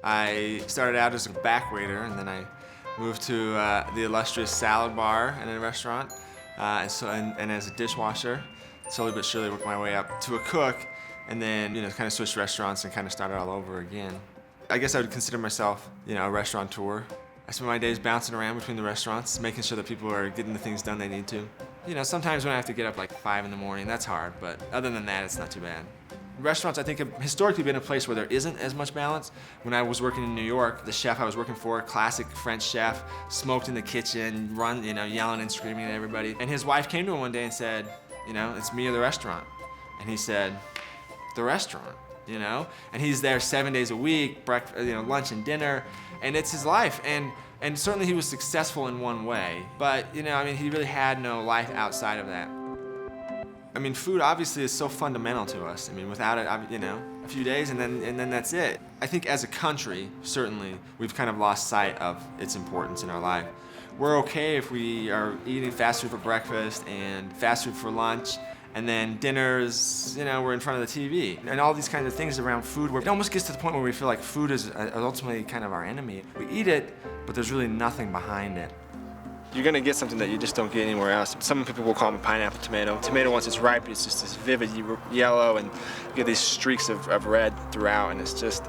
I started out as a back waiter, and then I moved to the illustrious salad bar in a restaurant, and as a dishwasher. Slowly but surely worked my way up to a cook, and then kind of switched restaurants and kind of started all over again. I guess I would consider myself a restaurateur. I spend my days bouncing around between the restaurants, making sure that people are getting the things done they need to. Sometimes when I have to get up like 5 in the morning, that's hard, but other than that, it's not too bad. Restaurants, I think, have historically been a place where there isn't as much balance. When I was working in New York, the chef I was working for, classic French chef, smoked in the kitchen, yelling and screaming at everybody. And his wife came to him one day and said, it's me or the restaurant. And he said, the restaurant, And he's there 7 days a week, breakfast, lunch and dinner, and it's his life. And certainly he was successful in one way, but he really had no life outside of that. Food obviously is so fundamental to us. Without it, a few days and then that's it. I think as a country, certainly, we've kind of lost sight of its importance in our life. We're okay if we are eating fast food for breakfast and fast food for lunch, and then dinners, we're in front of the TV. And all these kinds of things around food, where it almost gets to the point where we feel like food is ultimately kind of our enemy. We eat it, but there's really nothing behind it. You're gonna get something that you just don't get anywhere else. Some people will call them a pineapple tomato. Tomato, once it's ripe, it's just this vivid yellow, and you get these streaks of red throughout, and it's just,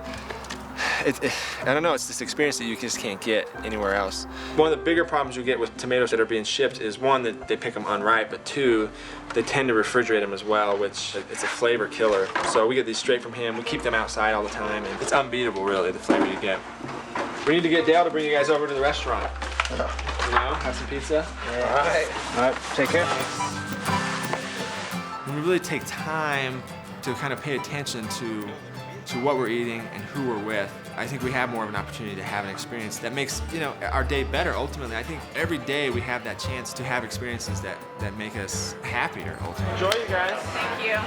I don't know, it's this experience that you just can't get anywhere else. One of the bigger problems you get with tomatoes that are being shipped is, one, that they pick them unripe, but two, they tend to refrigerate them as well, which it's a flavor killer. So we get these straight from him. We keep them outside all the time, and it's unbeatable, really, the flavor you get. We need to get Dale to bring you guys over to the restaurant. Have some pizza? Yeah. All right, take care. When we really take time to kind of pay attention to what we're eating and who we're with, I think we have more of an opportunity to have an experience that makes our day better. Ultimately, I think every day we have that chance to have experiences that make us happier. Ultimately. Enjoy, you guys. Thank you.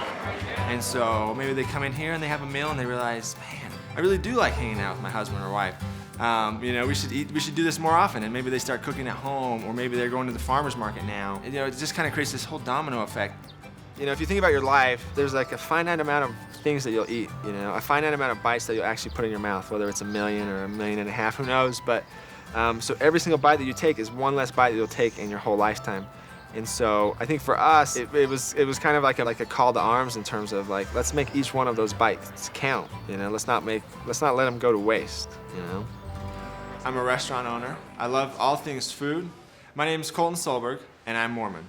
And so maybe they come in here and they have a meal and they realize, man, I really do like hanging out with my husband or wife. We should do this more often, and maybe they start cooking at home, or maybe they're going to the farmer's market now. And, it just kind of creates this whole domino effect. If you think about your life, there's like a finite amount of things that you'll eat, a finite amount of bites that you'll actually put in your mouth, whether it's 1 million or 1.5 million, who knows, but so every single bite that you take is one less bite that you'll take in your whole lifetime. And so I think for us, it was kind of like a call to arms in terms of like, let's make each one of those bites count, let's not let them go to waste, I'm a restaurant owner. I love all things food. My name is Colton Solberg, and I'm Mormon.